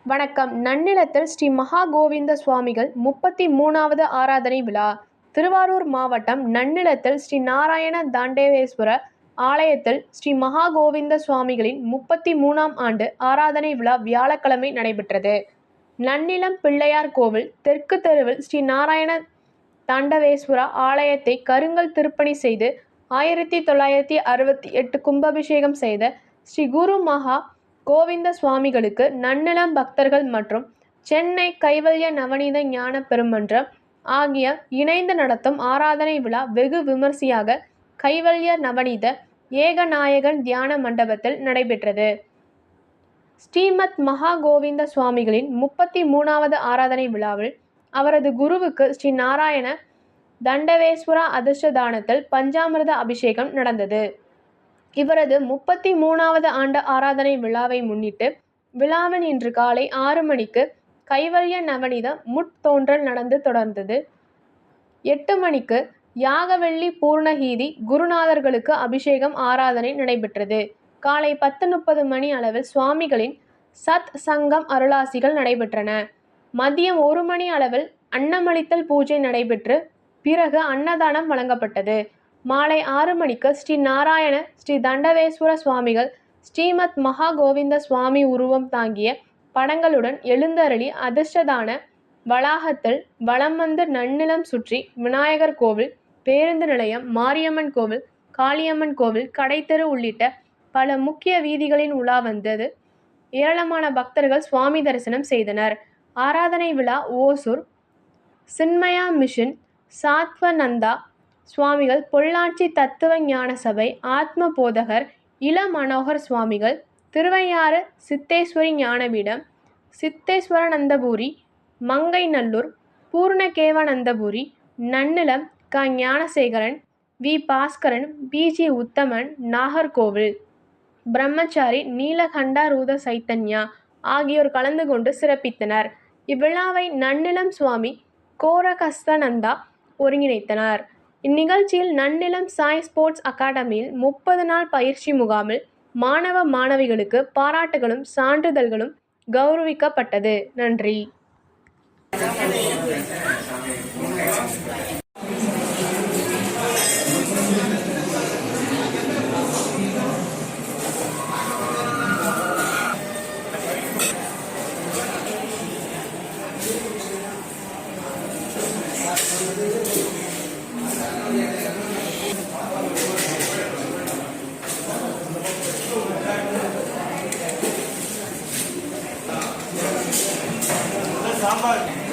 வணக்கம். நன்னிலத்தில் ஸ்ரீ மகா கோவிந்த சுவாமிகள் 33வது ஆராதனை விழா. திருவாரூர் மாவட்டம் நன்னிலத்தில் ஸ்ரீ நாராயண தாண்டவேஸ்வரர் ஆலயத்தில் ஸ்ரீ மகா கோவிந்த சுவாமிகளின் 33ஆம் ஆண்டு ஆராதனை விழா வியாழக்கிழமை நடைபெற்றது. நன்னிலம் பிள்ளையார் கோவில் தெற்கு தெருவில் ஸ்ரீ நாராயண தாண்டவேஸ்வரர் ஆலயத்தை கருங்கல் திருப்பணி செய்து 1968 கும்பாபிஷேகம் செய்த ஸ்ரீ குரு மகா கோவிந்த சுவாமிகளுக்கு நன்னிலம் பக்தர்கள் மற்றும் சென்னை கைவல்ய நவநீத ஞான பெருமன்றம் ஆகிய இணைந்து நடத்தும் ஆராதனை விழா வெகு விமரிசையாக கைவல்ய நவநீத ஏகநாயகன் தியான மண்டபத்தில் நடைபெற்றது. ஸ்ரீமத் மகா கோவிந்த சுவாமிகளின் 33வது ஆராதனை விழாவில் அவரது குருவுக்கு ஸ்ரீ நாராயண தண்டவேஸ்வர அதிர்ஷ்டதானத்தில் பஞ்சாமிர்த அபிஷேகம் நடந்தது. இவரது 33வது ஆண்டு ஆராதனை விழாவை முன்னிட்டு விழாவின் இன்று காலை 6 மணிக்கு கைவல்ய நவநீத முட்தோன்றல் நடந்து தொடர்ந்தது. 8 மணிக்கு யாகவெள்ளி பூர்ணகீதி குருநாதர்களுக்கு அபிஷேகம் ஆராதனை நடைபெற்றது. காலை 10:30 மணி அளவில் சுவாமிகளின் சத் சங்கம் அருளாசிகள் நடைபெற்றன. மதியம் 1 மணி அளவில் அன்னமளித்தல் பூஜை நடைபெற்று பிறகு அன்னதானம் வழங்கப்பட்டது. மாலை 6 மணிக்கு ஸ்ரீ நாராயண ஸ்ரீ தண்டவேஸ்வர சுவாமிகள் ஸ்ரீமத் மகா கோவிந்த சுவாமி உருவம் தாங்கிய படங்களுடன் எழுந்தருளி அதிர்ஷ்டதான வளாகத்தில் வலம் வந்து நன்னிலம் சுற்றி விநாயகர் கோவில், பேருந்து நிலையம், மாரியம்மன் கோவில், காளியம்மன் கோவில், கடைத்தெரு உள்ளிட்ட பல முக்கிய வீதிகளின் உலா வந்தது. ஏராளமான பக்தர்கள் சுவாமி தரிசனம் செய்தனர். ஆராதனை விழா ஓசூர் சின்மயா மிஷன் சாத்வநந்தா சுவாமிகள், பொள்ளாச்சி தத்துவ ஞான சபை ஆத்ம போதகர் இள மனோகர் சுவாமிகள், திருவையாறு சித்தேஸ்வரி ஞானபீடம், சித்தேஸ்வரநந்தபுரி, மங்கைநல்லூர் பூர்ணகேவானந்தபுரி, நன்னிலம் க ஞானசேகரன், வி பாஸ்கரன், பி.ஜி. உத்தமன், நாகர்கோவில் பிரம்மச்சாரி நீலகண்டாரூத சைத்தன்யா ஆகியோர் கலந்து கொண்டு சிறப்பித்தனர். இவ்விழாவை நன்னிலம் சுவாமி கோரகஸ்தநந்தா ஒருங்கிணைத்தனர். இந்நிகழ்ச்சியில் நன்னிலம் சாய் ஸ்போர்ட்ஸ் அகாடமியில் 30 நாள் பயிற்சி முகாமில் மாணவ மாணவிகளுக்கு பாராட்டுகளும் சான்றிதழ்களும் கௌரவிக்கப்பட்டது. நன்றி. சாம்பார்